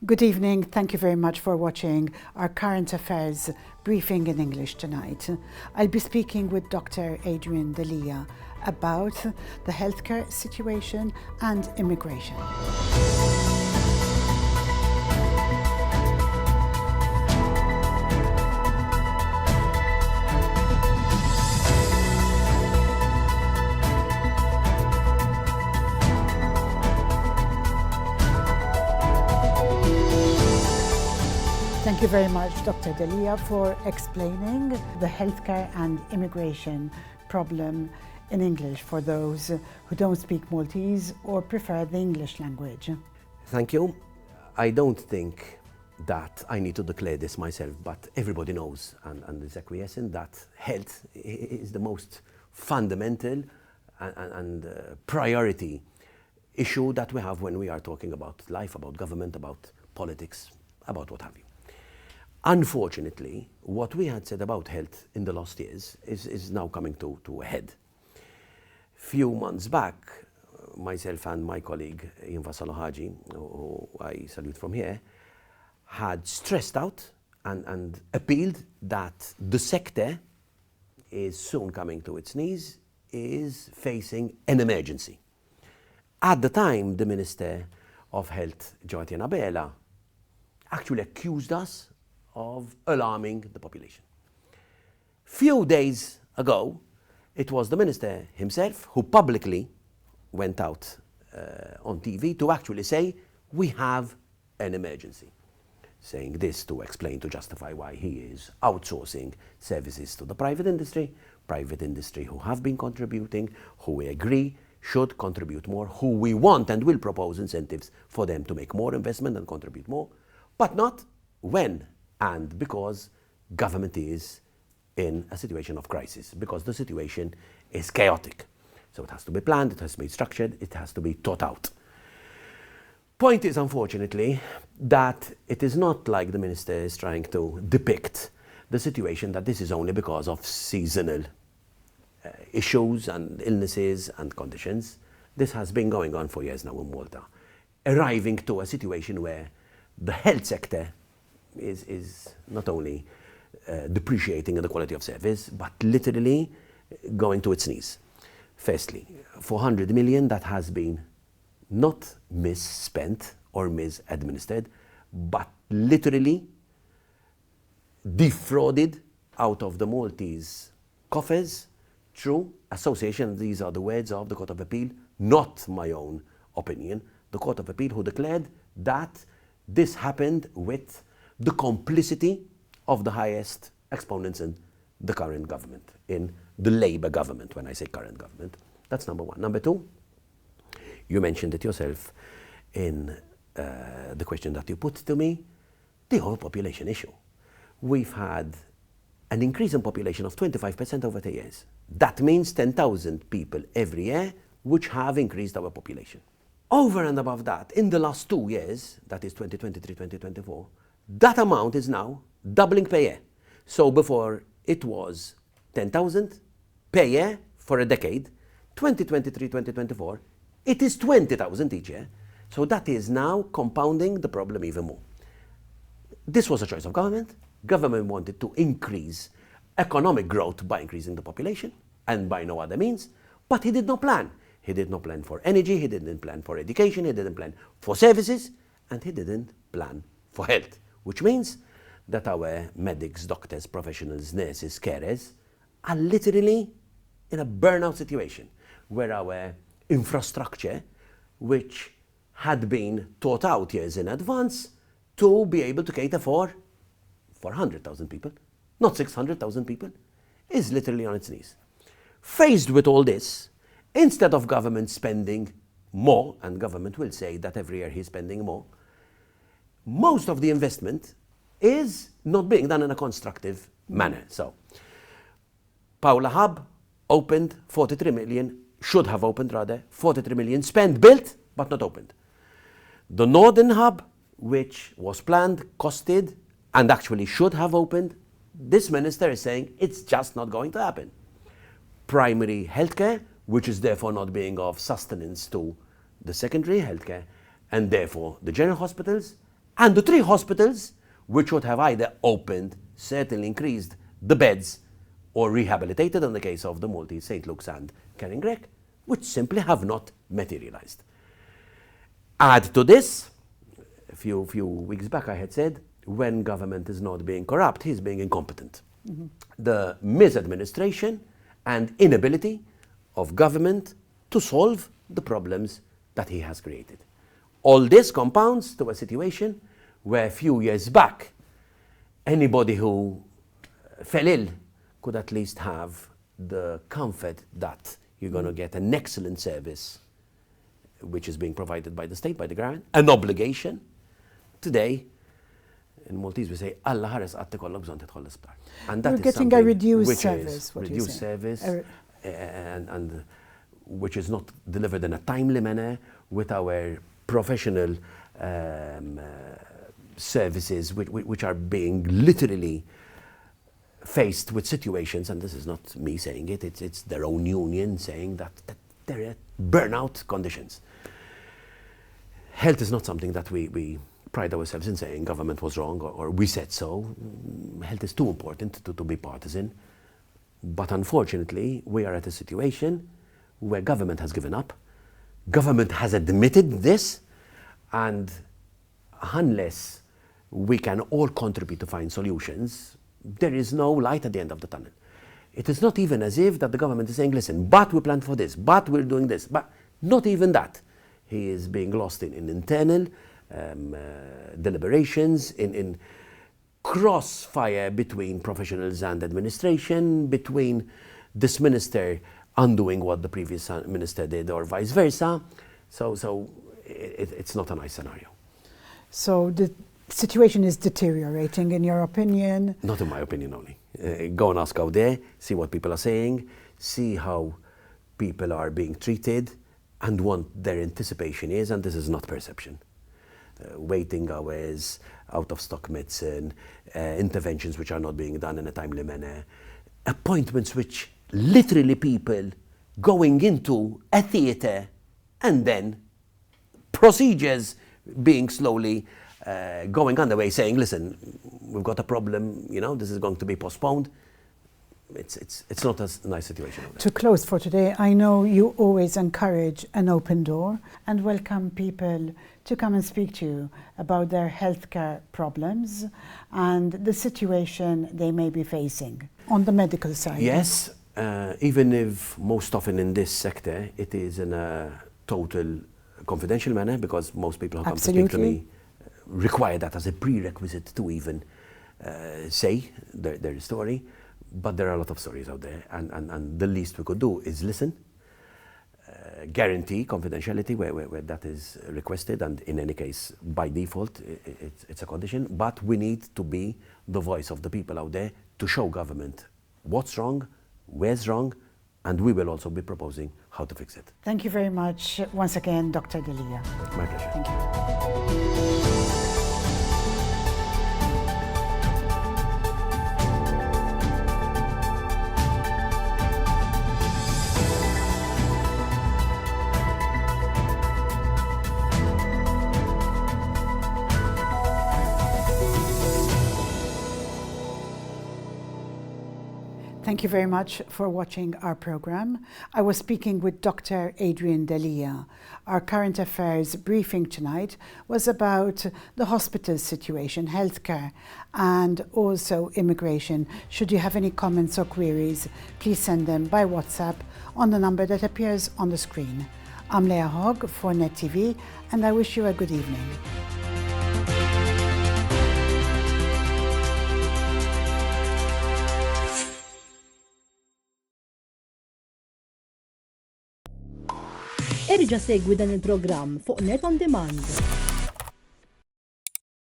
Good evening. Thank you very much for watching our current affairs briefing in English tonight. I'll be speaking with Dr. Adrian Delia about the healthcare situation and immigration. Thank you very much, Dr. Delia, for explaining the healthcare and immigration problem in English for those who don't speak Maltese or prefer the English language. Thank you. I don't think that I need to declare this myself, but everybody knows and is acquiescent that health is the most fundamental and priority issue that we have when we are talking about life, about government, about politics, about what have you. Unfortunately, what we had said about health in the last years is now coming to a head. Few months back, myself and my colleague Inva Salahaji, who I salute from here, had stressed out and appealed that the sector is soon coming to its knees, is facing an emergency. At the time, the Minister of Health, Joatina Bela, actually accused us of alarming the population. Few days ago, it was the minister himself who publicly went out on TV to actually say, we have an emergency. Saying this to explain, to justify why he is outsourcing services to the private industry who have been contributing, who we agree should contribute more, who we want and will propose incentives for them to make more investment and contribute more, but not when and because government is in a situation of crisis, because the situation is chaotic. So it has to be planned, it has to be structured, it has to be thought out. Point is, unfortunately, that it is not like the minister is trying to depict the situation that this is only because of seasonal issues and illnesses and conditions. This has been going on for years now in Malta, arriving to a situation where the health sector is not only depreciating in the quality of service, but literally going to its knees. Firstly, 400 million that has been not misspent or misadministered, but literally defrauded out of the Maltese coffers through association. These are the words of the Court of Appeal, not my own opinion. The Court of Appeal who declared that this happened with the complicity of the highest exponents in the current government, in the Labour government. When I say current government, that's number one. Number two, you mentioned it yourself in the question that you put to me, the overpopulation issue. We've had an increase in population of 25% over the years. That means 10,000 people every year which have increased our population. Over and above that, in the last 2 years, that is 2023, 2024, that amount is now doubling per year. So before it was 10,000 per year for a decade, 2023, 2024, it is 20,000 each year. So that is now compounding the problem even more. This was a choice of government. Government wanted to increase economic growth by increasing the population and by no other means, but he did not plan. He did not plan for energy, he didn't plan for education, he didn't plan for services, and he didn't plan for health. Which means that our medics, doctors, professionals, nurses, carers are literally in a burnout situation where our infrastructure, which had been thought out years in advance to be able to cater for 400,000 people, not 600,000 people, is literally on its knees. Faced with all this, instead of government spending more, and government will say that every year he's spending more, most of the investment is not being done in a constructive manner. So, Paula Hub opened 43 million, should have opened rather, 43 million spent, built, but not opened. The Northern Hub, which was planned, costed, and actually should have opened, this minister is saying it's just not going to happen. Primary healthcare, which is therefore not being of sustenance to the secondary healthcare, and therefore the general hospitals, And the 3 hospitals, which would have either opened, certainly increased the beds, or rehabilitated in the case of the Maltese, St. Luke's and Keringrek, which simply have not materialized. Add to this, a few weeks back I had said, when government is not being corrupt, he's being incompetent. The misadministration and inability of government to solve the problems that he has created. All this compounds to a situation where a few years back, anybody who fell ill could at least have the comfort that you're going to get an excellent service which is being provided by the state, by the government, an obligation. Today, in Maltese we say, Alla ħares għatti kollok bżon titħol l-isptar. And that You're is getting a something reduced which service, is what you reduced say. service, and which is not delivered in a timely manner with our professional services which are being literally faced with situations, and this is not me saying it, it's their own union saying that they're at burnout conditions. Health is not something that we pride ourselves in saying government was wrong or we said so. Health is too important to be partisan. But unfortunately, we are at a situation where government has given up. Government has admitted this, and unless we can all contribute to find solutions, there is no light at the end of the tunnel. It is not even as if that the government is saying, listen, but we planned for this, but we're doing this, but not even that. He is being lost in internal deliberations, in crossfire between professionals and administration, between this minister undoing what the previous minister did or vice versa. So it's not a nice scenario. So the situation is deteriorating in your opinion? Not in my opinion only. Go and ask out there, see what people are saying, see how people are being treated and what their anticipation is, and this is not perception. Waiting hours, out of stock medicine, interventions which are not being done in a timely manner, appointments which literally people going into a theatre and then procedures being slowly going underway, saying, listen, we've got a problem, you know, this is going to be postponed. It's not a nice situation. To close for today, I know you always encourage an open door and welcome people to come and speak to you about their healthcare problems and the situation they may be facing on the medical side. Yes, even if most often in this sector it is in a total confidential manner, because most people who come to speak to me require that as a prerequisite to even say their story. But there are a lot of stories out there, and the least we could do is listen, guarantee confidentiality where that is requested, and in any case, by default, it's a condition. But we need to be the voice of the people out there to show government what's wrong, where's wrong, and we will also be proposing how to fix it. Thank you very much once again, Dr. Delia. My pleasure. Thank you. Thank you very much for watching our program. I was speaking with Dr. Adrian Delia. Our current affairs briefing tonight was about the hospital situation, healthcare, and also immigration. Should you have any comments or queries, please send them by WhatsApp on the number that appears on the screen. I'm Leah Hogg for Net TV, and I wish you a good evening. Erġa' segwi dan il-programm fuq Net On Demand.